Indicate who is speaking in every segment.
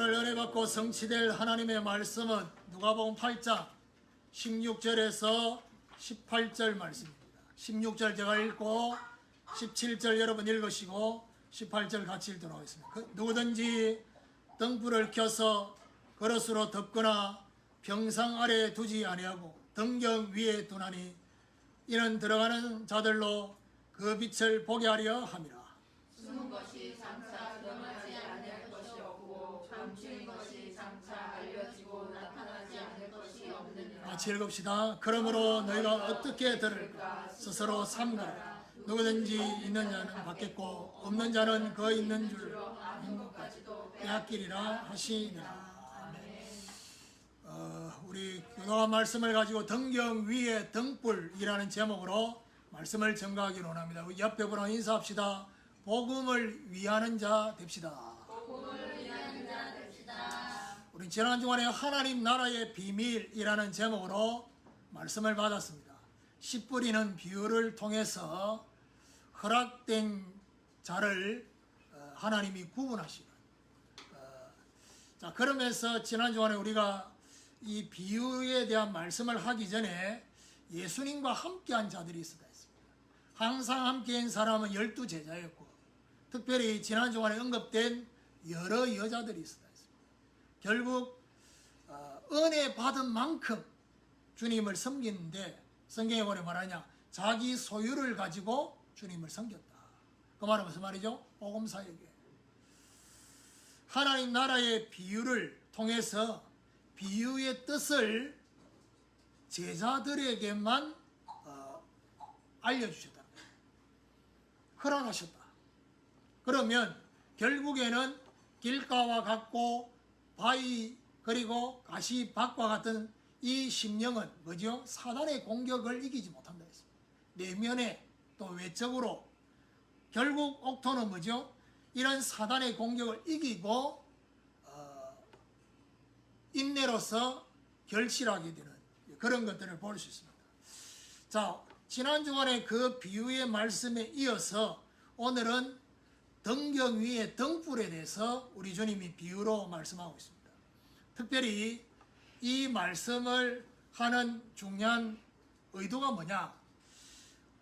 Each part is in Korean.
Speaker 1: 오늘 은혜 받고 성취될 하나님의 말씀은 누가복음 8장 16절에서 18절 말씀입니다. 16절 제가 읽고 17절 여러분 읽으시고 18절 같이 읽도록 하겠습니다. 누구든지 등불을 켜서 그릇으로 덮거나 병상 아래에 두지 아니하고 등경 위에 두나니 이는 들어가는 자들로 그 빛을 보게 하려 함이라.
Speaker 2: 숨은 것이 장차 드러나지 않을 것이 없고 감추인 것이 장차 알려지고 나타나지 않을 것이 없느니라.
Speaker 1: 같이 읽읍시다. 그러므로 너희가 어떻게 들을까 스스로 삼가라. 누구든지 있는 자는 받겠고 없는 자는 그 있는 줄 아는 것까지도 빼앗기리라 하시니라. 우리 교도가 말씀을 가지고 등경 위에 등불이라는 제목으로 말씀을 전가하기로 원합니다. 우리 옆에 분하고 인사합시다. 복음을 위하는 자 됩시다.
Speaker 2: 복음을 위하는 자 됩시다.
Speaker 1: 우리 지난 주간에 하나님 나라의 비밀이라는 제목으로 말씀을 받았습니다. 씨 뿌리는 비유를 통해서 허락된 자를 하나님이 구분하시는. 자, 그러면서 지난 주간에 우리가 이 비유에 대한 말씀을 하기 전에 예수님과 함께한 자들이 있었다 했습니다. 항상 함께한 사람은 12제자였고 특별히 지난 주간에 언급된 여러 여자들이 있었다 했습니다. 결국 은혜 받은 만큼 주님을 섬기는데 성경에 보면 말하냐 자기 소유를 가지고 주님을 섬겼다. 그 말은 무슨 말이죠? 복음사역에 하나님 나라의 비유를 통해서 비유의 뜻을 제자들에게만 알려주셨다. 허락하셨다. 그러면 결국에는 길가와 같고 바위 그리고 가시밭과 같은 이 심령은 뭐죠? 사단의 공격을 이기지 못한다 했습니다. 내면에 또 외적으로 결국 옥토는 뭐죠? 이런 사단의 공격을 이기고 인내로서 결실하게 되는 그런 것들을 볼 수 있습니다. 자, 지난 주간에 그 비유의 말씀에 이어서 오늘은 등경 위의 등불에 대해서 우리 주님이 비유로 말씀하고 있습니다. 특별히 이 말씀을 하는 중요한 의도가 뭐냐?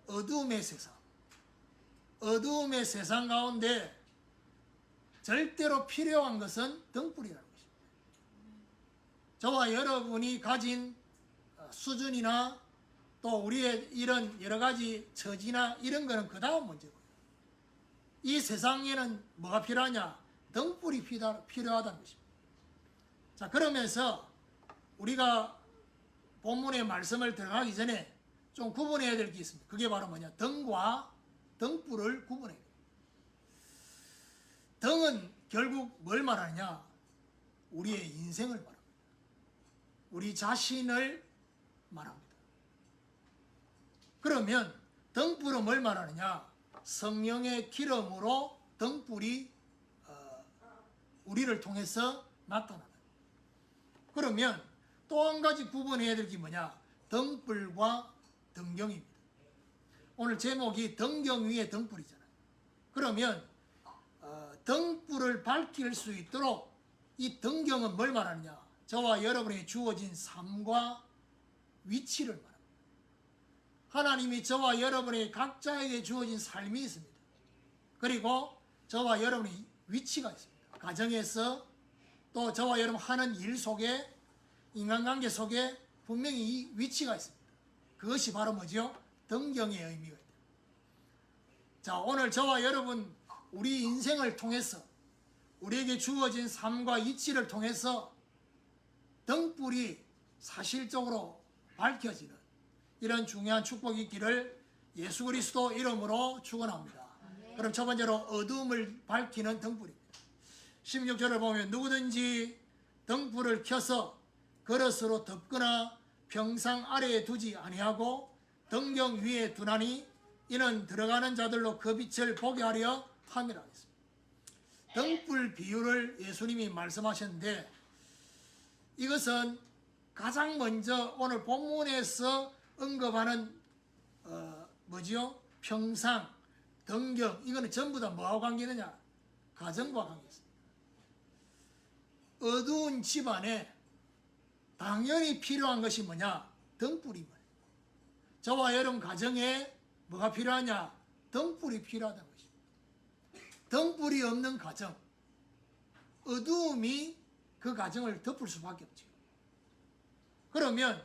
Speaker 1: 어두움의 세상. 어두움의 세상 가운데 절대로 필요한 것은 등불이라는 것입니다. 저와 여러분이 가진 수준이나 또 우리의 이런 여러 가지 처지나 이런 거는 그 다음 문제고요. 이 세상에는 뭐가 필요하냐? 등불이 필요하다는 것입니다. 자, 그러면서 우리가 본문의 말씀을 들어가기 전에 좀 구분해야 될 게 있습니다. 그게 바로 뭐냐? 등과 등불을 구분해야 됩니다. 등은 결국 뭘 말하냐? 우리의 인생을 말합니다. 우리 자신을 말합니다. 그러면 등불은 뭘 말하느냐? 성령의 기름으로 등불이 우리를 통해서 나타나는. 그러면 또 한 가지 구분해야 될 게 뭐냐? 등불과 등경입니다. 오늘 제목이 등경 위에 등불이잖아요. 그러면 등불을 밝힐 수 있도록 이 등경은 뭘 말하느냐? 저와 여러분에게 주어진 삶과 위치를 말합니다. 하나님이 저와 여러분에게 각자에게 주어진 삶이 있습니다. 그리고 저와 여러분의 위치가 있습니다. 가정에서 또 저와 여러분 하는 일 속에 인간관계 속에 분명히 이 위치가 있습니다. 그것이 바로 뭐죠? 등경의 의미가 있다. 자, 오늘 저와 여러분 우리 인생을 통해서 우리에게 주어진 삶과 위치를 통해서 등불이 사실적으로 밝혀지는 이런 중요한 축복이 있기를 예수 그리스도 이름으로 축원합니다. 그럼 첫 번째로 어두움을 밝히는 등불입니다. 16절을 보면 누구든지 등불을 켜서 그릇으로 덮거나 병상 아래에 두지 아니하고 등경 위에 두나니 이는 들어가는 자들로 그 빛을 보게 하려 함이라 했습니다. 등불 비유를 예수님이 말씀하셨는데 이것은 가장 먼저 오늘 본문에서 언급하는 뭐지요? 평상, 등경 이거는 전부 다 뭐하고 관계느냐? 가정과 관계있습니다. 어두운 집안에 당연히 필요한 것이 뭐냐? 등불이면. 저와 여러분 가정에 뭐가 필요하냐? 등불이 필요하다는 것입니다. 등불이 없는 가정, 어두움이 그 가정을 덮을 수밖에 없죠. 그러면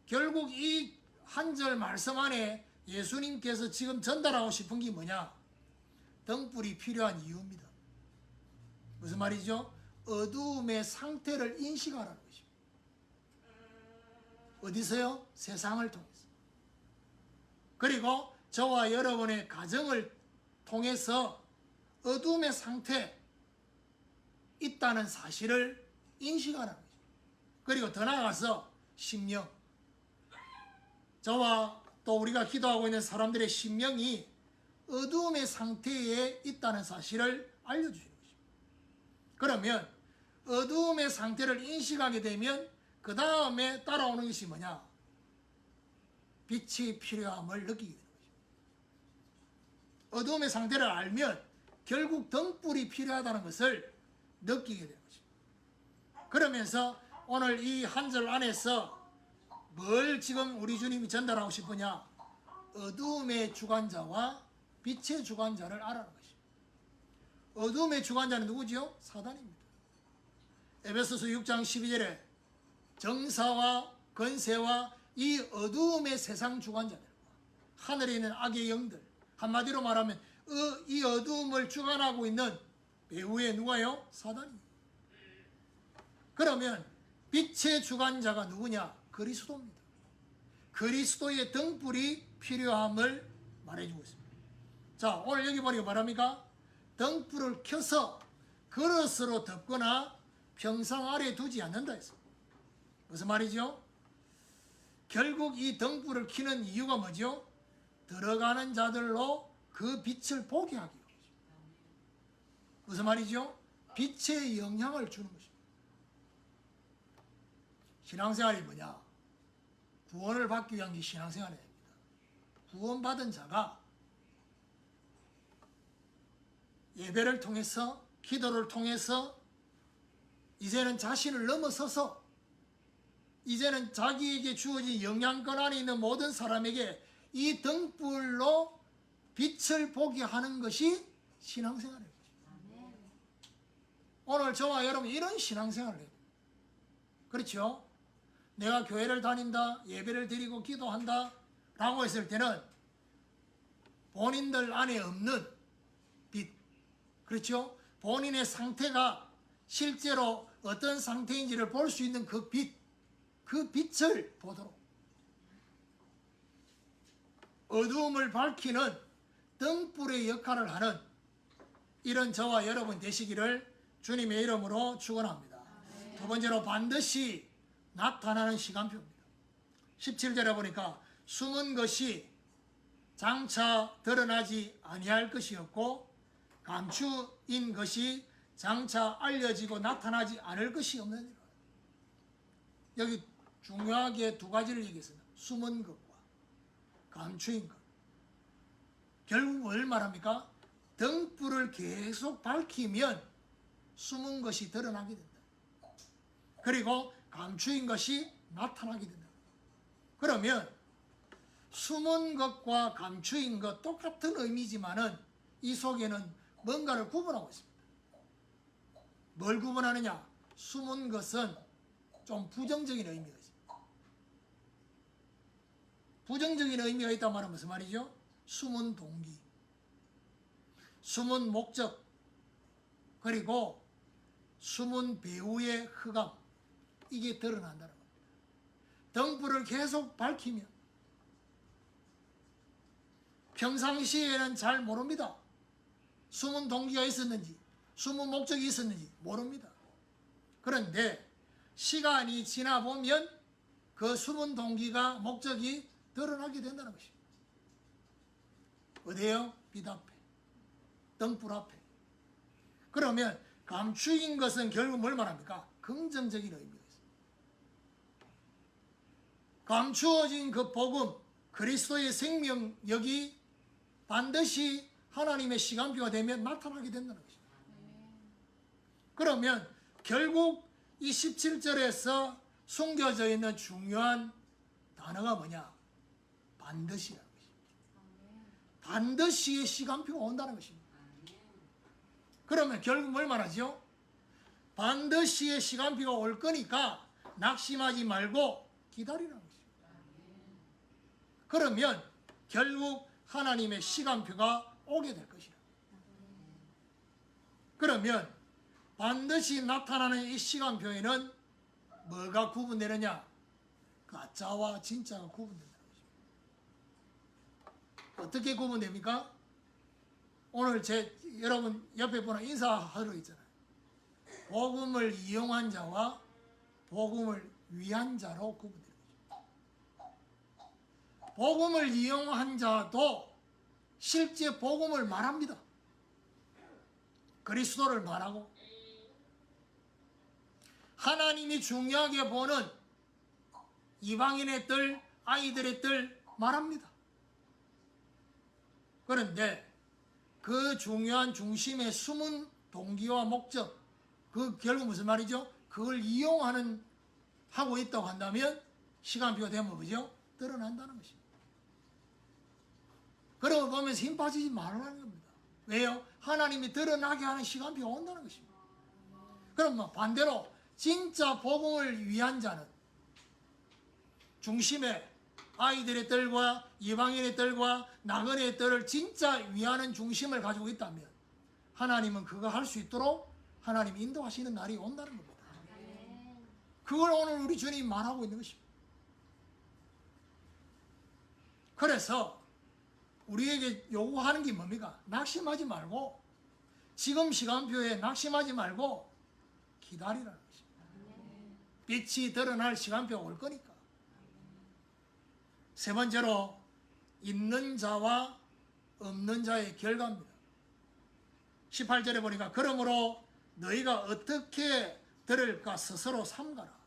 Speaker 1: 결국 이 한 절 말씀 안에 예수님께서 지금 전달하고 싶은 게 뭐냐? 등불이 필요한 이유입니다. 무슨 말이죠? 어두움의 상태를 인식하라는 것입니다. 어디서요? 세상을 통해서. 그리고 저와 여러분의 가정을 통해서 어두움의 상태에 있다는 사실을 인식하라는 거죠. 그리고 더 나아가서 심령. 저와 또 우리가 기도하고 있는 사람들의 심령이 어두움의 상태에 있다는 사실을 알려주시는 것입니다. 그러면 어두움의 상태를 인식하게 되면 그 다음에 따라오는 것이 뭐냐? 빛이 필요함을 느끼게 되는 것입니다. 어두움의 상태를 알면 결국 등불이 필요하다는 것을 느끼게 되는 것입니다. 그러면서 오늘 이 한 절 안에서 뭘 지금 우리 주님이 전달하고 싶으냐? 어두움의 주관자와 빛의 주관자를 알아는 것입니다. 어두움의 주관자는 누구지요? 사단입니다. 에베소서 6장 12절에 정사와 권세와 이 어두움의 세상 주관자들과 하늘에 있는 악의 영들, 한마디로 말하면 이 어두움을 주관하고 있는 배후에 누가요? 사단입니다. 그러면 빛의 주관자가 누구냐? 그리스도입니다. 그리스도의 등불이 필요함을 말해주고 있습니다. 자, 오늘 여기 보니까 말합니까? 등불을 켜서 그릇으로 덮거나 평상 아래 두지 않는다 했습니다. 무슨 말이죠? 결국 이 등불을 켜는 이유가 뭐죠? 들어가는 자들로 그 빛을 보게 하기 위해서. 무슨 말이죠? 빛의 영향을 주는 것입니다. 신앙생활이 뭐냐? 구원을 받기 위한 게 신앙생활입니다. 구원받은 자가 예배를 통해서, 기도를 통해서 이제는 자신을 넘어서서 이제는 자기에게 주어진 영향권 안에 있는 모든 사람에게 이 등불로 빛을 보게 하는 것이 신앙생활입니다. 오늘 저와 여러분 이런 신앙생활을 해요. 그렇죠? 내가 교회를 다닌다, 예배를 드리고 기도한다 라고 했을 때는 본인들 안에 없는 빛, 그렇죠? 본인의 상태가 실제로 어떤 상태인지를 볼 수 있는 그 빛, 그 빛을 보도록 어두움을 밝히는 등불의 역할을 하는 이런 저와 여러분 되시기를 주님의 이름으로 축원합니다. 두 번째로 반드시 나타나는 시간표입니다. 17절에 보니까 숨은 것이 장차 드러나지 아니할 것이었고 감추인 것이 장차 알려지고 나타나지 않을 것이 없느니라. 여기 중요하게 두 가지를 얘기했습니다. 숨은 것과 감추인 것. 결국 뭘 말합니까? 등불을 계속 밝히면 숨은 것이 드러나게 된다. 그리고 감추인 것이 나타나게 된다. 그러면 숨은 것과 감추인 것 똑같은 의미지만은 이 속에는 뭔가를 구분하고 있습니다. 뭘 구분하느냐? 숨은 것은 좀 부정적인 의미가 있습니다. 부정적인 의미가 있다고 말하면 무슨 말이죠? 숨은 동기, 숨은 목적, 그리고 숨은 배후의 흑암, 이게 드러난다는 겁니다. 등불을 계속 밝히면 평상시에는 잘 모릅니다. 숨은 동기가 있었는지, 숨은 목적이 있었는지 모릅니다. 그런데 시간이 지나 보면 그 숨은 동기가, 목적이 드러나게 된다는 것입니다. 어디에요? 빛 앞에, 등불 앞에. 그러면 감추인 것은 결국 뭘 말합니까? 긍정적인 의미가 있습니다. 감추어진 그 복음, 그리스도의 생명력이 반드시 하나님의 시간표가 되면 나타나게 된다는 것입니다. 그러면 결국 이 17절에서 숨겨져 있는 중요한 단어가 뭐냐? 반드시라는 것입니다. 반드시의 시간표가 온다는 것입니다. 그러면 결국 뭘 말하죠? 반드시의 시간표가 올 거니까 낙심하지 말고 기다리라는 것입니다. 그러면 결국 하나님의 시간표가 오게 될 것이다. 그러면 반드시 나타나는 이 시간표에는 뭐가 구분되느냐? 가짜와 진짜가 구분된다는 것입니다. 어떻게 구분됩니까? 오늘 여러분 옆에 보는 인사하러 있잖아요. 복음을 이용한 자와 복음을 위한 자로 구분되는 거죠. 복음을 이용한 자도 실제 복음을 말합니다. 그리스도를 말하고 하나님이 중요하게 보는 이방인의 뜰, 아이들의 뜰 말합니다. 그런데 그 중요한 중심의 숨은 동기와 목적, 그 결국 무슨 말이죠? 그걸 하고 있다고 한다면 시간표가 되면 뭐죠? 드러난다는 것입니다. 그러고 보면서 힘 빠지지 말라는 겁니다. 왜요? 하나님이 드러나게 하는 시간표가 온다는 것입니다. 그럼 뭐 반대로 진짜 복음을 위한 자는 중심에 아이들의 뜰과 이방인의 뜰과 나그네의 뜰을 진짜 위하는 중심을 가지고 있다면 하나님은 그거 할 수 있도록 하나님 인도하시는 날이 온다는 겁니다. 그걸 오늘 우리 주님이 말하고 있는 것입니다. 그래서 우리에게 요구하는 게 뭡니까? 낙심하지 말고 지금 시간표에 낙심하지 말고 기다리라는 것입니다. 빛이 드러날 시간표가 올 거니까. 세 번째로 있는 자와 없는 자의 결과입니다. 18절에 보니까 그러므로 너희가 어떻게 들을까 스스로 삼가라.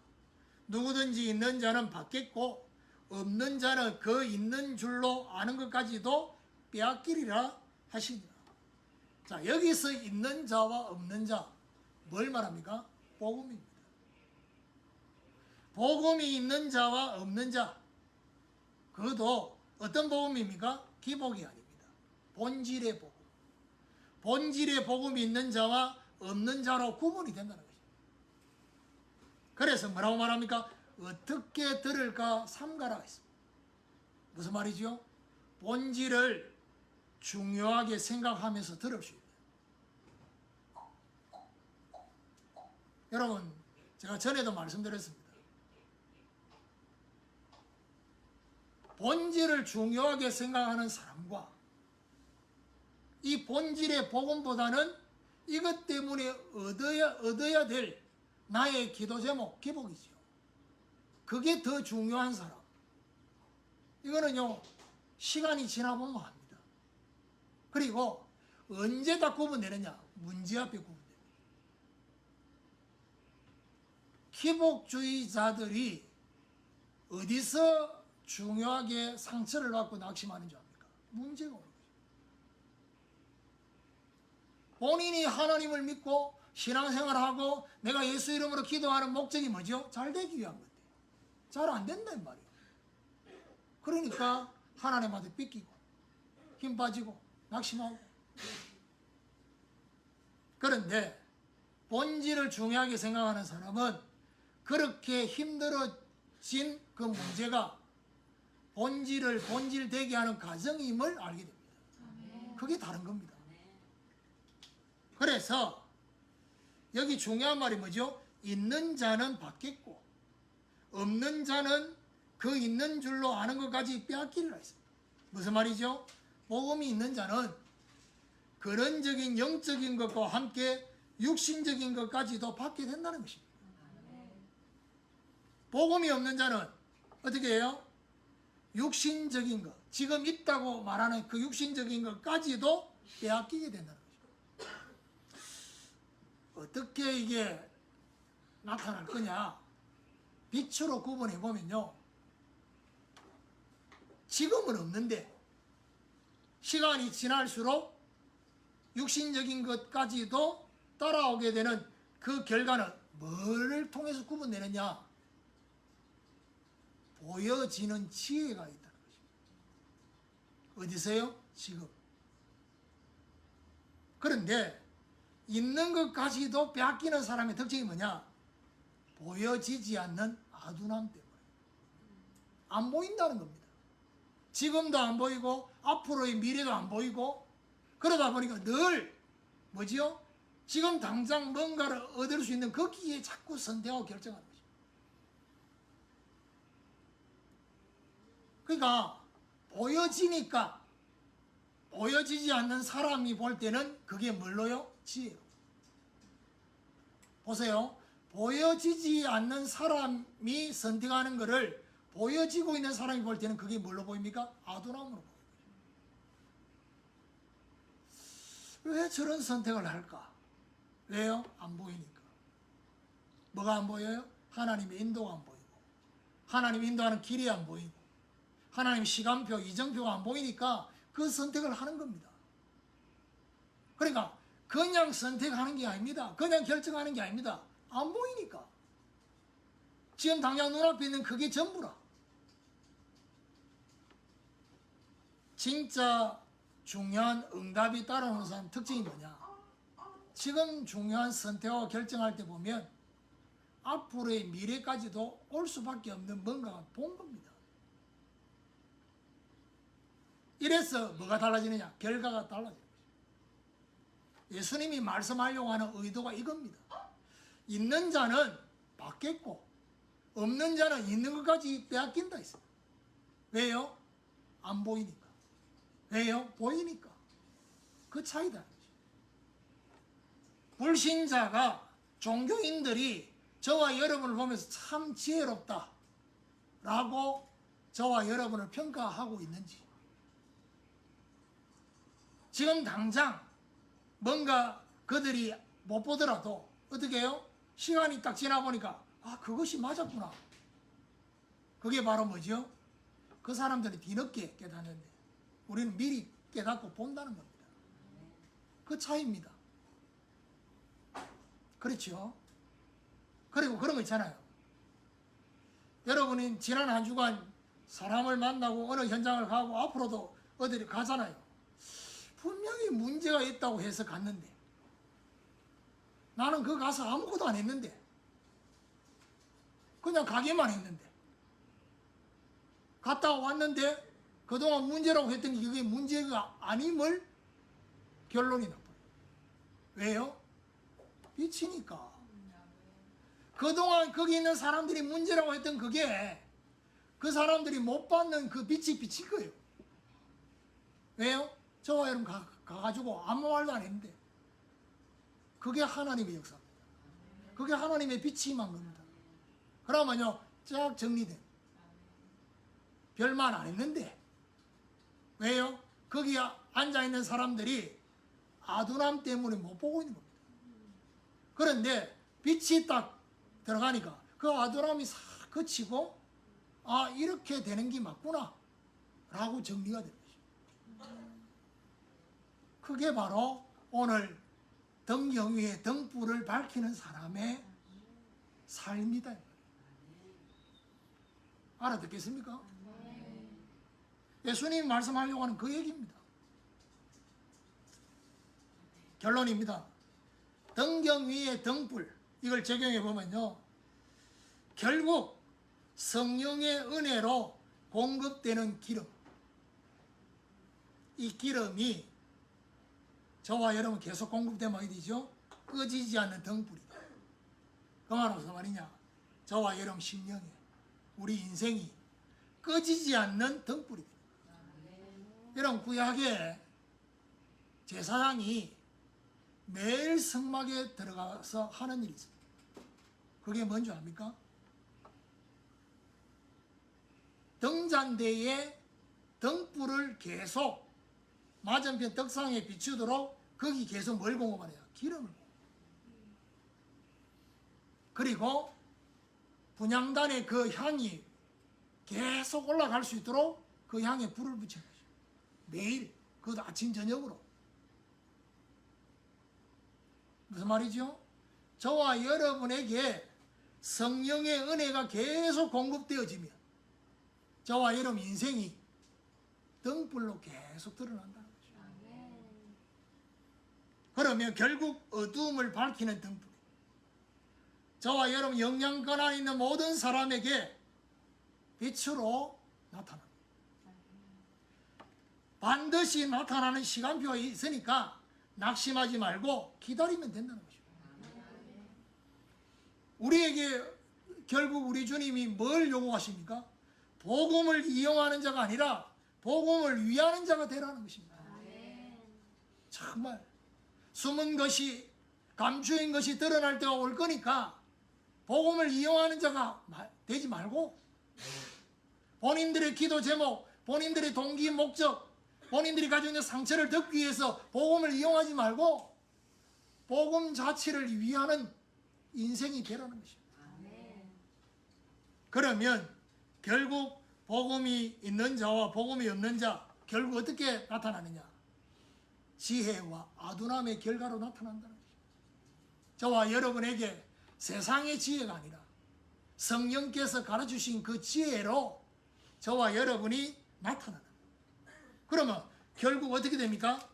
Speaker 1: 누구든지 있는 자는 받겠고 없는 자는 그 있는 줄로 아는 것까지도 빼앗기리라 하시니라. 자, 여기서 있는 자와 없는 자 뭘 말합니까? 복음입니다. 복음이 있는 자와 없는 자, 그것도 어떤 복음입니까? 기복이 아닙니다. 본질의 복음. 본질의 복음이 있는 자와 없는 자로 구분이 된다는 것입니다. 그래서 뭐라고 말합니까? 어떻게 들을까 삼가라 했습니다. 무슨 말이죠? 본질을 중요하게 생각하면서 들을 수 있다. 여러분, 제가 전에도 말씀드렸습니다. 본질을 중요하게 생각하는 사람과 이 본질의 복음보다는 이것 때문에 얻어야 될 나의 기도 제목, 기복이죠. 그게 더 중요한 사람. 이거는요, 시간이 지나보면 합니다. 그리고 언제 다 구분되느냐? 문제 앞에 구분됩니다. 기복주의자들이 어디서 중요하게 상처를 받고 낙심하는 줄 압니까? 문제가 오는 거죠. 본인이 하나님을 믿고 신앙생활하고 내가 예수 이름으로 기도하는 목적이 뭐죠? 잘 되기 위한 건데 잘 안 된단 말이에요. 그러니까 하나님한테 삐끼고 힘 빠지고 낙심하고. 그런데 본질을 중요하게 생각하는 사람은 그렇게 힘들어진 그 문제가 본질 되게 하는 과정임을 알게 됩니다. 그게 다른 겁니다. 그래서 여기 중요한 말이 뭐죠? 있는 자는 받겠고 없는 자는 그 있는 줄로 아는 것까지 빼앗기리라 했습니다. 무슨 말이죠? 복음이 있는 자는 근원적인 영적인 것과 함께 육신적인 것까지도 받게 된다는 것입니다. 복음이 없는 자는 어떻게 해요? 육신적인 것, 지금 있다고 말하는 그 육신적인 것까지도 빼앗기게 된다는 것입니다. 어떻게 이게 나타날 거냐? 빛으로 구분해 보면요, 지금은 없는데 시간이 지날수록 육신적인 것까지도 따라오게 되는 그 결과는 뭐를 통해서 구분되느냐? 보여지는 지혜가 있다는 것입니다. 어디서요? 지금. 그런데 있는 것까지도 빼앗기는 사람의 특징이 뭐냐? 보여지지 않는 아둔함 때문에. 안 보인다는 겁니다. 지금도 안 보이고 앞으로의 미래도 안 보이고 그러다 보니까 늘 뭐지요? 지금 당장 뭔가를 얻을 수 있는 거기에 자꾸 선택하고 결정하는 것입니다. 그러니까 보여지니까 보여지지 않는 사람이 볼 때는 그게 뭘로요? 지혜로. 보세요. 보여지지 않는 사람이 선택하는 것을 보여지고 있는 사람이 볼 때는 그게 뭘로 보입니까? 아둔함으로 보여요. 왜 저런 선택을 할까? 왜요? 안 보이니까. 뭐가 안 보여요? 하나님의 인도가 안 보이고 하나님 인도하는 길이 안 보이고 하나님 시간표, 이정표가 안 보이니까 그 선택을 하는 겁니다. 그러니까 그냥 선택하는 게 아닙니다. 그냥 결정하는 게 아닙니다. 안 보이니까. 지금 당장 눈앞에 있는 그게 전부라. 진짜 중요한 응답이 따라오는 사람 특징이 뭐냐? 지금 중요한 선택과 결정할 때 보면 앞으로의 미래까지도 올 수밖에 없는 뭔가가 본 겁니다. 이래서 뭐가 달라지느냐? 결과가 달라져요. 예수님이 말씀하려고 하는 의도가 이겁니다. 있는 자는 받겠고 없는 자는 있는 것까지 빼앗긴다 했어요. 왜요? 안 보이니까. 왜요? 보이니까. 그 차이다. 불신자가 종교인들이 저와 여러분을 보면서 참 지혜롭다 라고 저와 여러분을 평가하고 있는지, 지금 당장 뭔가 그들이 못 보더라도 어떻게 해요? 시간이 딱 지나보니까 아, 그것이 맞았구나. 그게 바로 뭐죠? 그 사람들이 뒤늦게 깨닫는데 우리는 미리 깨닫고 본다는 겁니다. 그 차이입니다. 그렇죠? 그리고 그런 거 있잖아요. 여러분이 지난 한 주간 사람을 만나고 어느 현장을 가고 앞으로도 어디를 가잖아요. 분명히 문제가 있다고 해서 갔는데 나는 그 가서 아무것도 안 했는데 그냥 가기만 했는데 갔다가 왔는데 그동안 문제라고 했던 게 그게 문제가 아님을 결론이 나빠요. 왜요? 빛이니까. 그동안 거기 있는 사람들이 문제라고 했던 그게 그 사람들이 못 받는 그 빛이 비친 거예요. 왜요? 저와 여러분 가가지고 아무 말도 안 했는데 그게 하나님의 역사입니다. 그게 하나님의 빛이 임한 겁니다. 그러면요 쫙 정리된 별말 안 했는데 왜요? 거기 앉아있는 사람들이 아둔함 때문에 못 보고 있는 겁니다. 그런데 빛이 딱 들어가니까 그 아둔함이 싹 그치고 아 이렇게 되는 게 맞구나 라고 정리가 되는 것입니다. 그게 바로 오늘 등경 위에 등불을 밝히는 사람의 삶이다. 알아듣겠습니까? 예수님이 말씀하려고 하는 그 얘기입니다. 결론입니다. 등경 위에 등불, 이걸 적용해 보면요 결국 성령의 은혜로 공급되는 기름, 이 기름이 저와 여러분 계속 공급되면 어디 되죠? 꺼지지 않는 등불이다. 그 말은 무슨 말이냐? 저와 여러분 심령에 우리 인생이 꺼지지 않는 등불이다. 여러분 구약에 제사장이 매일 성막에 들어가서 하는 일이 있습니다. 그게 뭔지 압니까? 등잔대에 등불을 계속 맞은편 떡상에 비추도록 거기 계속 뭘 공급하냐? 기름을. 그리고 분향단의 그 향이 계속 올라갈 수 있도록 그 향에 불을 붙이는 거죠. 매일, 그것도 아침 저녁으로. 무슨 말이죠? 저와 여러분에게 성령의 은혜가 계속 공급되어지면 저와 여러분 인생이 등불로 계속 드러난다는 거죠. 그러면 결국 어두움을 밝히는 등불, 저와 여러분 영향권 안에 있는 모든 사람에게 빛으로 나타납니다. 반드시 나타나는 시간표가 있으니까 낙심하지 말고 기다리면 된다는 것입니다. 우리에게 결국 우리 주님이 뭘 요구하십니까? 복음을 이용하는 자가 아니라 복음을 위하는 자가 되라는 것입니다. 정말 숨은 것이, 감추인 것이 드러날 때가 올 거니까 복음을 이용하는 자가 되지 말고 본인들의 기도 제목, 본인들의 동기 목적, 본인들이 가지고 있는 상처를 덮기 위해서 복음을 이용하지 말고 복음 자체를 위하는 인생이 되라는 것입니다. 그러면 결국 복음이 있는 자와 복음이 없는 자 결국 어떻게 나타나느냐? 지혜와 아둔함의 결과로 나타난다는 것입니다. 저와 여러분에게 세상의 지혜가 아니라 성령께서 가르치신 그 지혜로 저와 여러분이 나타나는 거예요. 그러면 결국 어떻게 됩니까?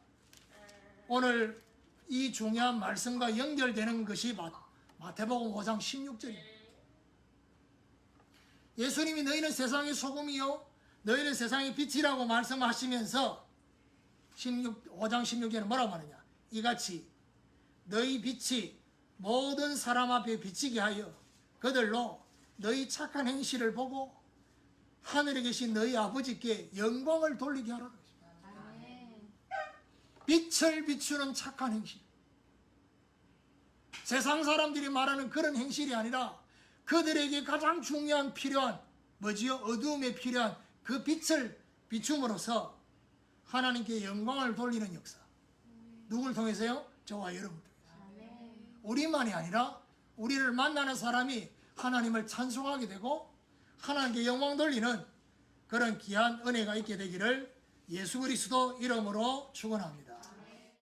Speaker 1: 오늘 이 중요한 말씀과 연결되는 것이 마태복음 5장 16절입니다. 예수님이 너희는 세상의 소금이요 너희는 세상의 빛이라고 말씀하시면서 5장 16절에 뭐라고 하느냐? 이같이 너희 빛이 모든 사람 앞에 비치게 하여 그들로 너희 착한 행실을 보고 하늘에 계신 너희 아버지께 영광을 돌리게 하라는 것입니다. 빛을 비추는 착한 행실. 세상 사람들이 말하는 그런 행실이 아니라 그들에게 가장 중요한 필요한 뭐지요? 어두움에 필요한 그 빛을 비춤으로써 하나님께 영광을 돌리는 역사. 누굴 통해서요? 저와 여러분 통해서. 우리만이 아니라 우리를 만나는 사람이 하나님을 찬송하게 되고 하나님께 영광 돌리는 그런 귀한 은혜가 있게 되기를 예수 그리스도 이름으로 축원합니다.